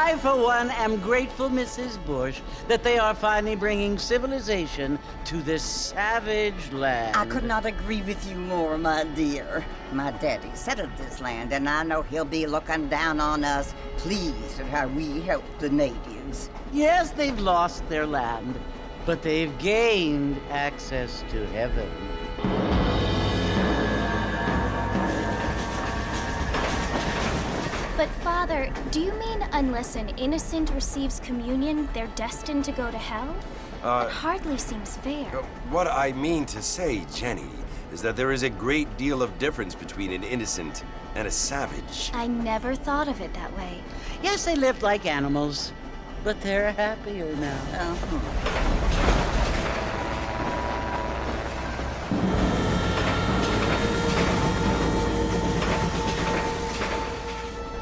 I, for one, am grateful, Mrs. Bush, that they are finally bringing civilization to this savage land. I could not agree with you more, my dear. My daddy settled this land, and I know he'll be looking down on us, pleased at how we help the natives. Yes, they've lost their land, but they've gained access to heaven. But Father, do you mean unless an innocent receives communion, they're destined to go to hell? That hardly seems fair. What I mean to say, Jenny, is that there is a great deal of difference between an innocent and a savage. I never thought of it that way. Yes, they lived like animals, but they're happier now.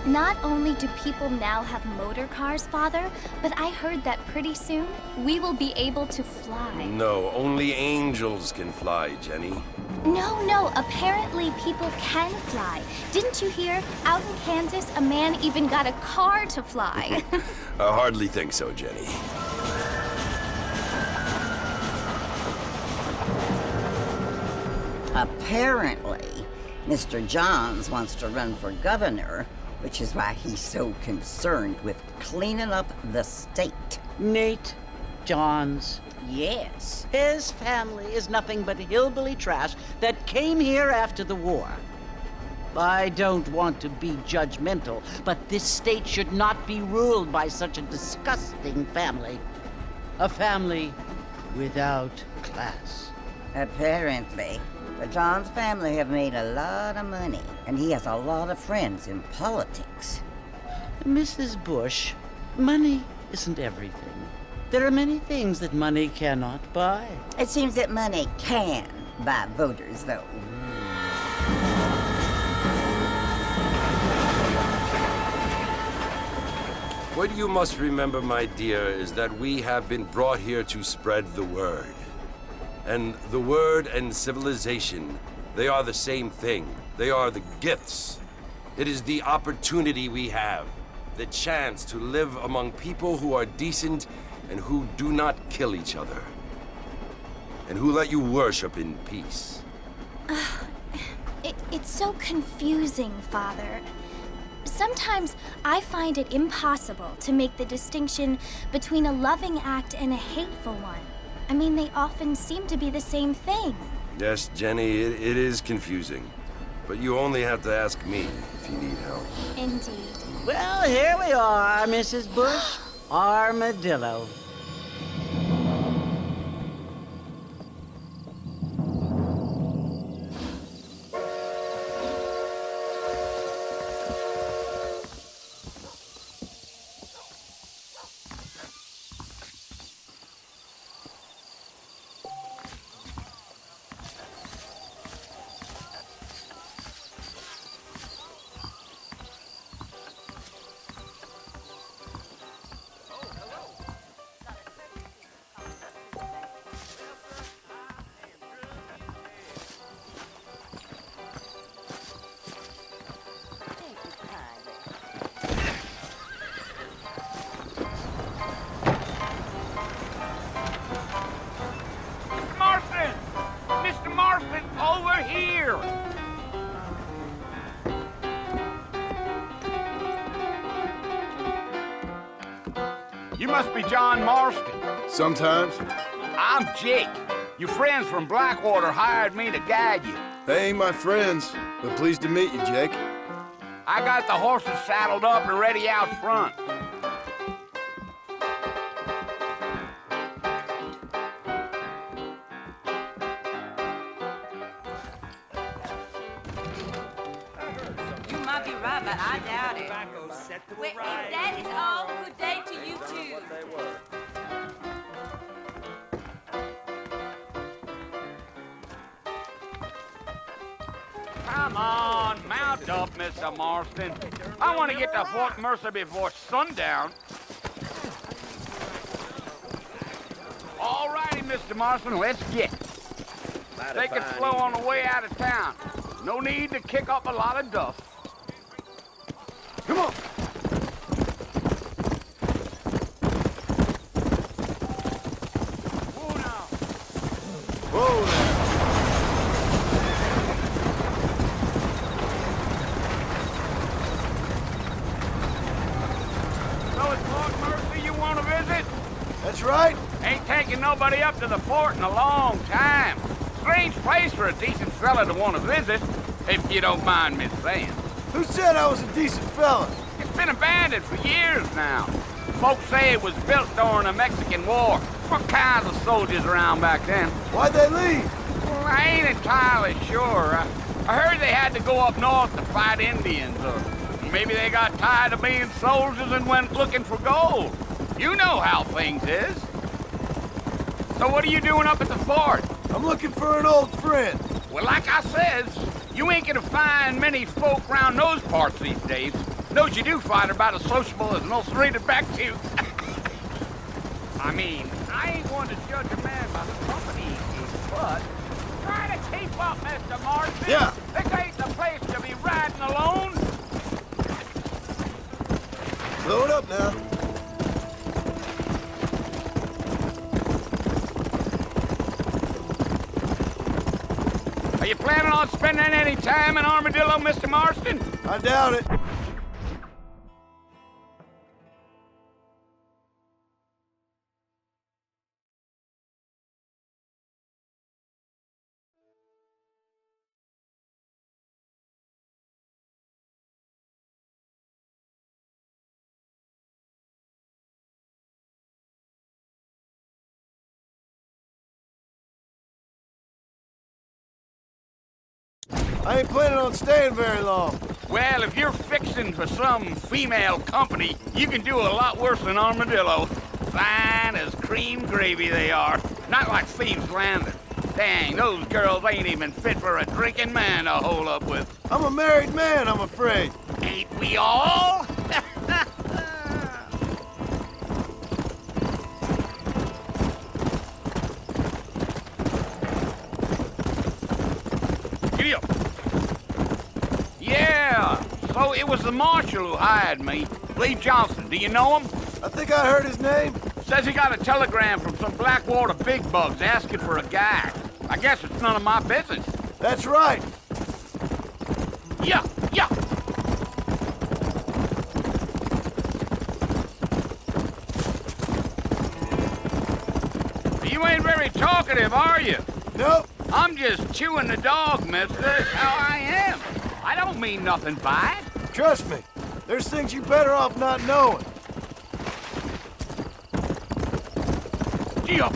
Not only do people now have motor cars, Father, but I heard that pretty soon we will be able to fly. No, only angels can fly, Jenny. No, apparently people can fly. Didn't you hear? Out in Kansas, a man even got a car to fly. I hardly think so, Jenny. Apparently, Mr. Johns wants to run for governor, which is why he's so concerned with cleaning up the state. Nate Johns. Yes. His family is nothing but hillbilly trash that came here after the war. I don't want to be judgmental, but this state should not be ruled by such a disgusting family. A family without class. Apparently. The Johns family have made a lot of money, and he has a lot of friends in politics. Mrs. Bush, money isn't everything. There are many things that money cannot buy. It seems that money can buy voters, though. What you must remember, my dear, is that we have been brought here to spread the word. And the word and civilization, they are the same thing. They are the gifts. It is the opportunity we have, the chance to live among people who are decent and who do not kill each other, and who let you worship in peace. It's so confusing, Father. Sometimes I find it impossible to make the distinction between a loving act and a hateful one. I mean, they often seem to be the same thing. Yes, Jenny, it is confusing. But you only have to ask me if you need help. Indeed. Well, here we are, Mrs. Bush. Armadillo. You must be John Marston. Sometimes. I'm Jake. Your friends from Blackwater hired me to guide you. They ain't my friends, but pleased to meet you, Jake. I got the horses saddled up and ready out front. You might be right, but I doubt it. Well, if that is all, good day to you too. Come on, mount up, Mr. Marston. I want to get to Fort Mercer before sundown. All righty, Mr. Marston, let's get. Take it slow on the way out of town. No need to kick up a lot of dust. Come on. right? Ain't taken nobody up to the fort in a long time. Strange place for a decent fella to want to visit, if you don't mind me saying. Who said I was a decent fella? It's been abandoned for years now. Folks say it was built during the Mexican War. What kinds of soldiers around back then? Why'd they leave? Well, I ain't entirely sure. I heard they had to go up north to fight Indians, or maybe they got tired of being soldiers and went looking for gold. You know how things is. So what are you doing up at the fort? I'm looking for an old friend. Well, like I says, you ain't gonna find many folk round those parts these days. Those you do find are about as sociable as an ulcerated back tooth. I mean, I ain't one to judge a man by the company he keeps, but try to keep up, Mr. Marston. Yeah. This ain't the place to be riding alone. Slow it up now. Are you planning on spending any time in Armadillo, Mr. Marston? I doubt it. I ain't planning on staying very long. Well, if you're fixing for some female company, you can do a lot worse than Armadillo. Fine as cream gravy they are. Not like Thieves Landing. Dang, those girls ain't even fit for a drinking man to hole up with. I'm a married man, I'm afraid. Ain't we all? Giddy up. Yeah, so it was the marshal who hired me. Lee Johnson, do you know him? I think I heard his name. Says he got a telegram from some Blackwater big bugs asking for a guy. I guess it's none of my business. That's right. Yeah, yeah. You ain't very talkative, are you? Nope. I'm just chewing the dog, mister. That's how I am. I don't mean nothing by it. Trust me. There's things you better off not knowing. Gee up.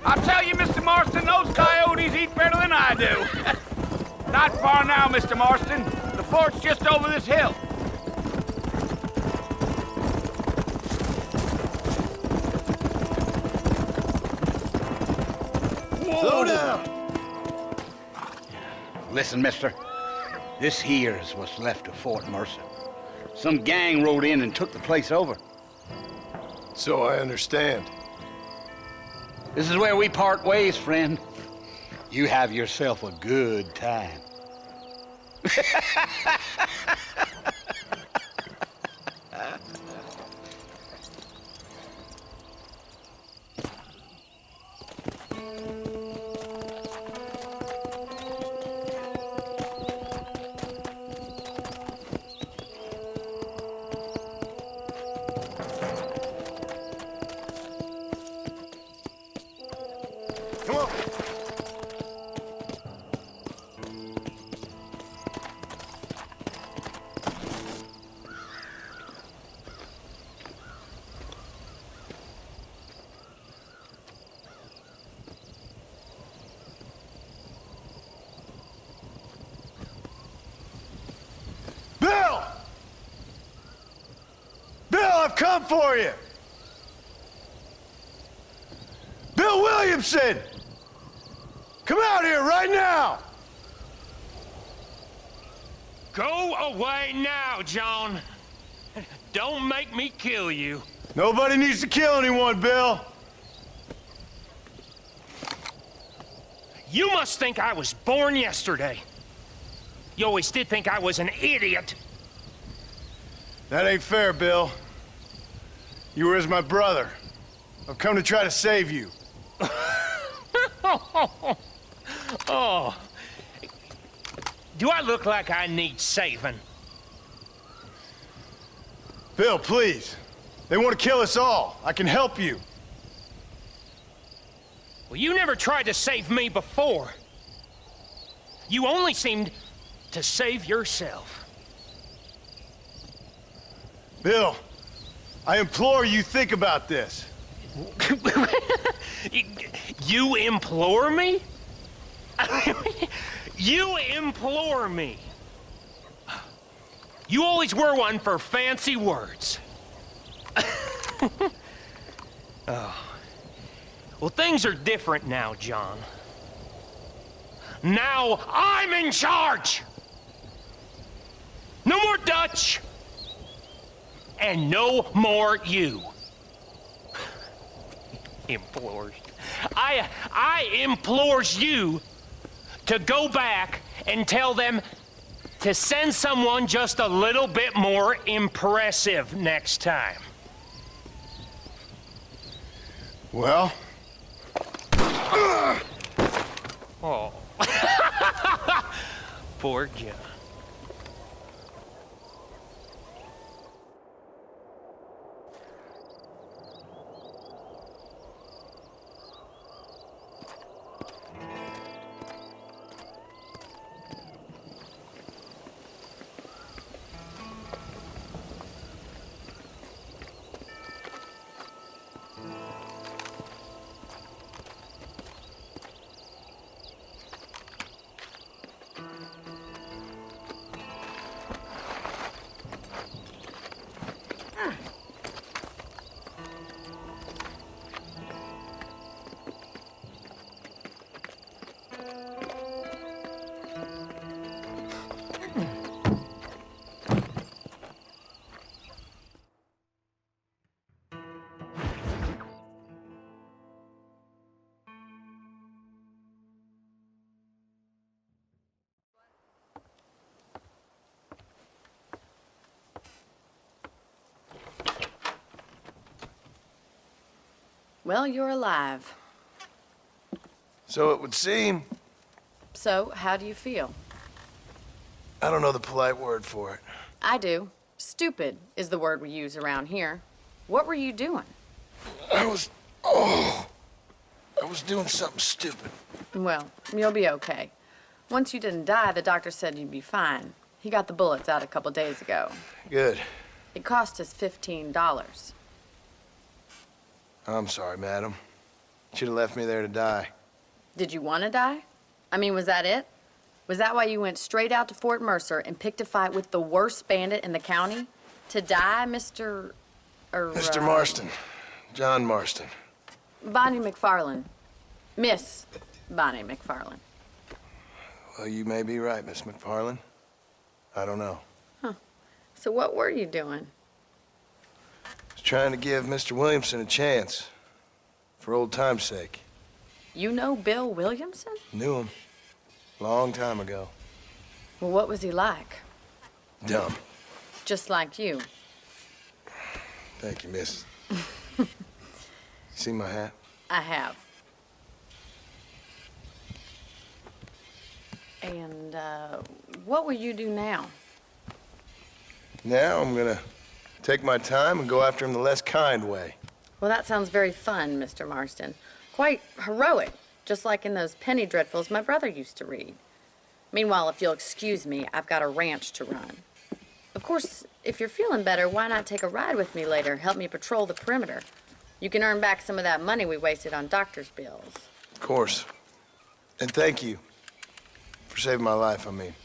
I'll tell you, Mr. Marston, those coyotes eat better than I do. Not far now, Mr. Marston. The fort's just over this hill. Slow down. Listen, mister. This here is what's left of Fort Mercer. Some gang rode in and took the place over. So I understand. This is where we part ways, friend. You have yourself a good time. Come on. done for you? Bill Williamson! Come out here right now! Go away now, John. Don't make me kill you. Nobody needs to kill anyone, Bill. You must think I was born yesterday. You always did think I was an idiot. That ain't fair, Bill. You were as my brother. I've come to try to save you. Oh. Do I look like I need saving? Bill, please. They want to kill us all. I can help you. Well, you never tried to save me before. You only seemed to save yourself. Bill, I implore you think about this. You implore me? You implore me. You always were one for fancy words. Oh. Well, things are different now, John. Now I'm in charge! No more Dutch! And no more you. Implores. I implores you to go back and tell them to send someone just a little bit more impressive next time. Well? Oh. Poor John. Well, you're alive. So it would seem. So, how do you feel? I don't know the polite word for it. I do. Stupid is the word we use around here. What were you doing? I was doing something stupid. Well, you'll be okay. Once you didn't die, the doctor said you'd be fine. He got the bullets out a couple days ago. Good. It cost us $15. I'm sorry, madam. Should have left me there to die. Did you want to die? I mean, was that it? Was that why you went straight out to Fort Mercer and picked a fight with the worst bandit in the county? To die, Mr. Mr. Marston. John Marston. Bonnie McFarland. Miss Bonnie McFarland. Well, you may be right, Miss McFarland. I don't know. So what were you doing? I was trying to give Mr. Williamson a chance. For old time's sake. You know Bill Williamson? Knew him. Long time ago. Well, what was he like? Dumb. Just like you. Thank you, miss. See my hat? I have. And, what will you do now? Now I'm gonna take my time and go after him the less kind way. Well, that sounds very fun, Mr. Marston. Quite heroic, just like in those penny dreadfuls my brother used to read. Meanwhile, if you'll excuse me, I've got a ranch to run. Of course, if you're feeling better, why not take a ride with me later? Help me patrol the perimeter. You can earn back some of that money we wasted on doctor's bills. Of course. And thank you for saving my life, I mean.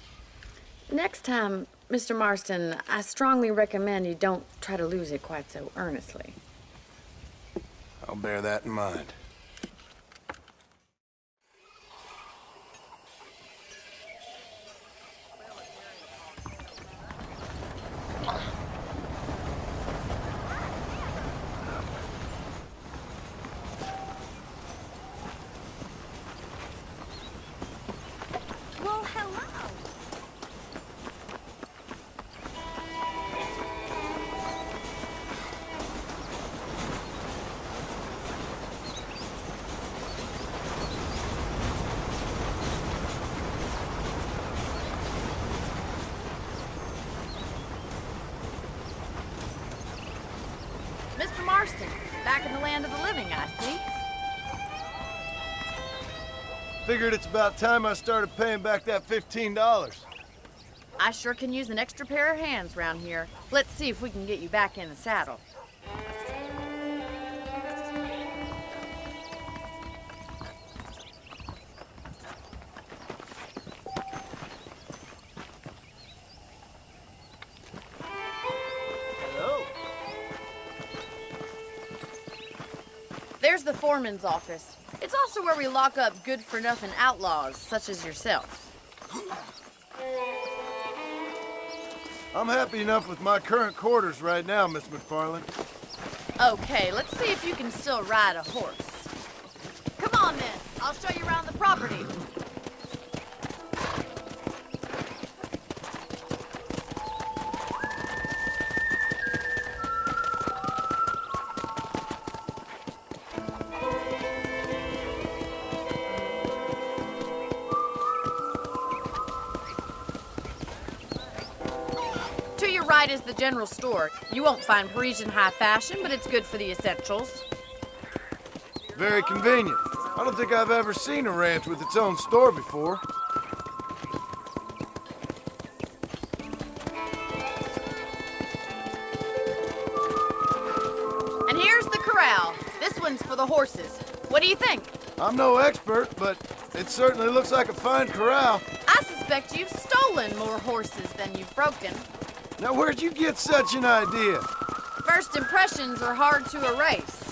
Next time, Mr. Marston, I strongly recommend you don't try to lose it quite so earnestly. I'll bear that in mind. Well, hello. Mr. Marston, back in the land of the living, I see. Figured it's about time I started paying back that $15. I sure can use an extra pair of hands round here. Let's see if we can get you back in the saddle. Hello. There's the foreman's office. It's also where we lock up good-for-nothing outlaws, such as yourself. I'm happy enough with my current quarters right now, Miss McFarland. Okay, let's see if you can still ride a horse. Come on, then. I'll show you around the property. To your right is the general store. You won't find Parisian high fashion, but it's good for the essentials. Very convenient. I don't think I've ever seen a ranch with its own store before. And here's the corral. This one's for the horses. What do you think? I'm no expert, but it certainly looks like a fine corral. I suspect you've stolen more horses than you've broken. Now, where'd you get such an idea? First impressions are hard to erase.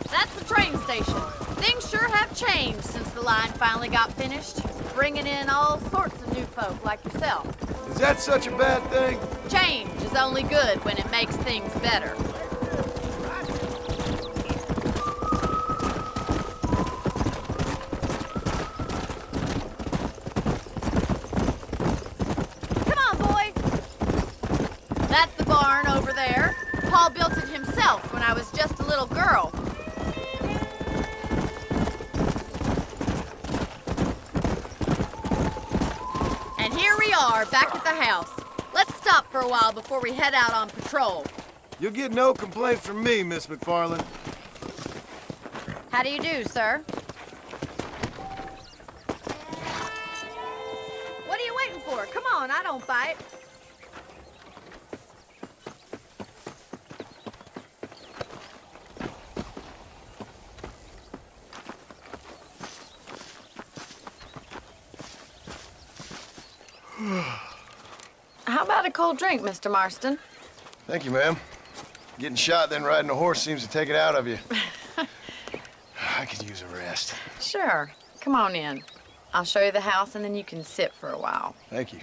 That's the train station. Things sure have changed since the line finally got finished, bringing in all sorts of new folk like yourself. Is that such a bad thing? Change is only good when it makes things better. Come on, boy. That's the barn over there. Paul built it himself when I was just a little girl. And here we are, back at the house. Let's stop for a while before we head out on patrol. You'll get no complaints from me, Miss McFarland. How do you do, sir? What are you waiting for? Come on, I don't bite. How about a cold drink, Mr. Marston? Thank you, ma'am. Getting shot, then riding a horse seems to take it out of you. I could use a rest. Sure. Come on in. I'll show you the house, and then you can sit for a while. Thank you.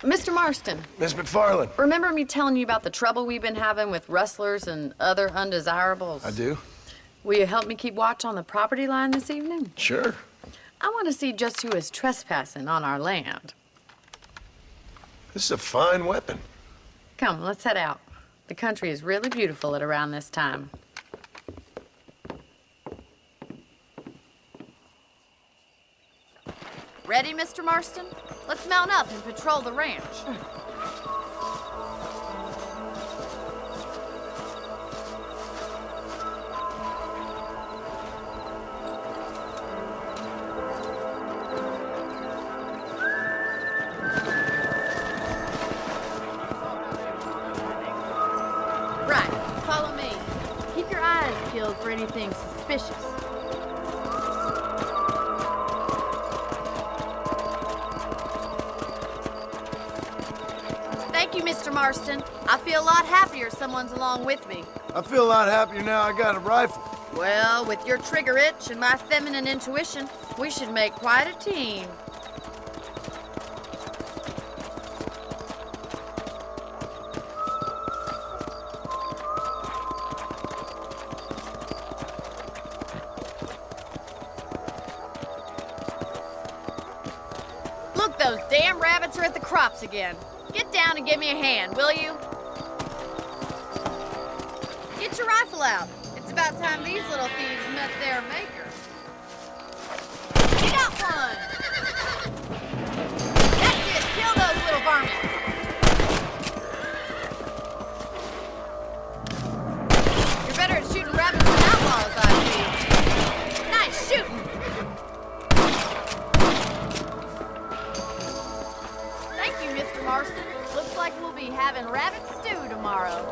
Mr. Marston, Miss McFarland. remember me telling you about the trouble we've been having with rustlers and other undesirables? I do? Will you help me keep watch on the property line this evening? Sure. I want to see just who is trespassing on our land. This is a fine weapon. Come, let's head out. The country is really beautiful at around this time. Ready, Mr. Marston? Let's mount up and patrol the ranch. for anything suspicious. Thank you, Mr. Marston. I feel a lot happier someone's along with me. I feel a lot happier now I got a rifle. Well, with your trigger itch and my feminine intuition, we should make quite a team. Look, those damn rabbits are at the crops again. Get down and give me a hand, will you? Get your rifle out. It's about time these little thieves met their maker. You got one! That's it! Kill those little varmints! You're better at shooting rabbits than outlaws, I see. Nice shooting! Thank you, Mr. Marston. Looks like we'll be having rabbit stew tomorrow.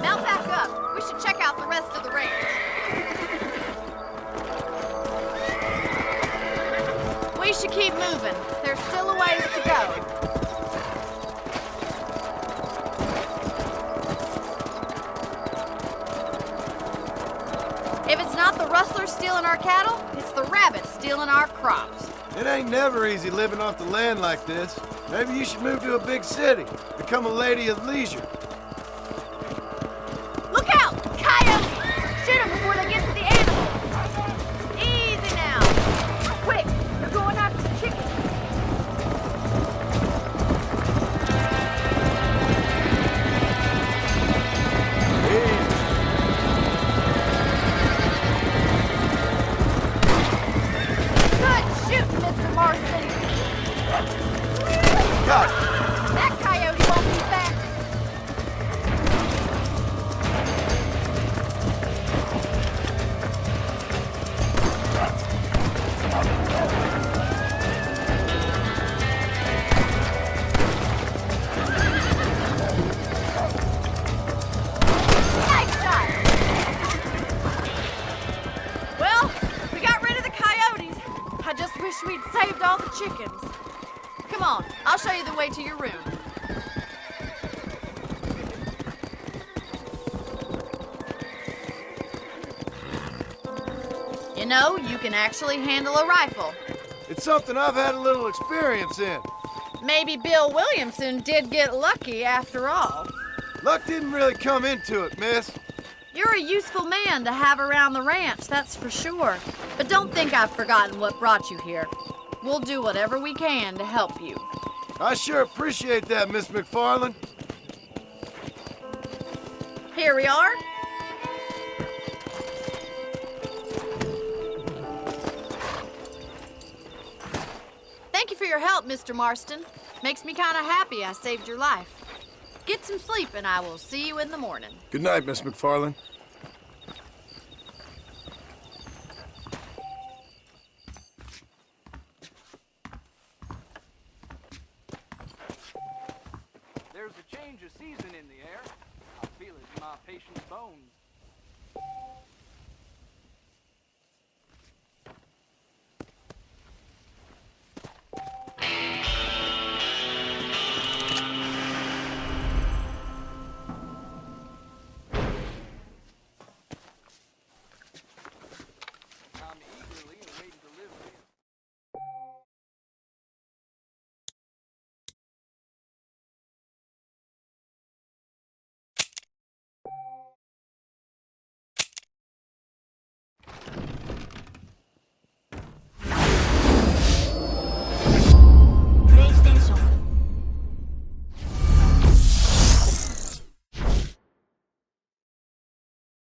Mount back up. We should check out the rest of the range. We should keep moving. There's still a ways to go. If it's not the rustlers stealing our cattle, it's the rabbits stealing our crops. It ain't never easy living off the land like this. Maybe you should move to a big city. Become a lady of leisure. Look out! Coyotes! Shoot them before they get to the animals! Easy now! Quick! They're going after the chickens! Good shooting, Mr. Marston! Got it. That coyote won't be back! Nice shot! Well, we got rid of the coyotes. I just wish we'd saved all the chickens. Come on, I'll show you the way to your room. You know, you can actually handle a rifle. It's something I've had a little experience in. Maybe Bill Williamson did get lucky after all. Luck didn't really come into it, miss. You're a useful man to have around the ranch, that's for sure. But don't think I've forgotten what brought you here. We'll do whatever we can to help you. I sure appreciate that, Miss McFarland. Here we are. Thank you for your help, Mr. Marston. Makes me kind of happy I saved your life. Get some sleep and I will see you in the morning. Good night, Miss McFarland. There's a change of season in the air. I feel it in my patient's bones.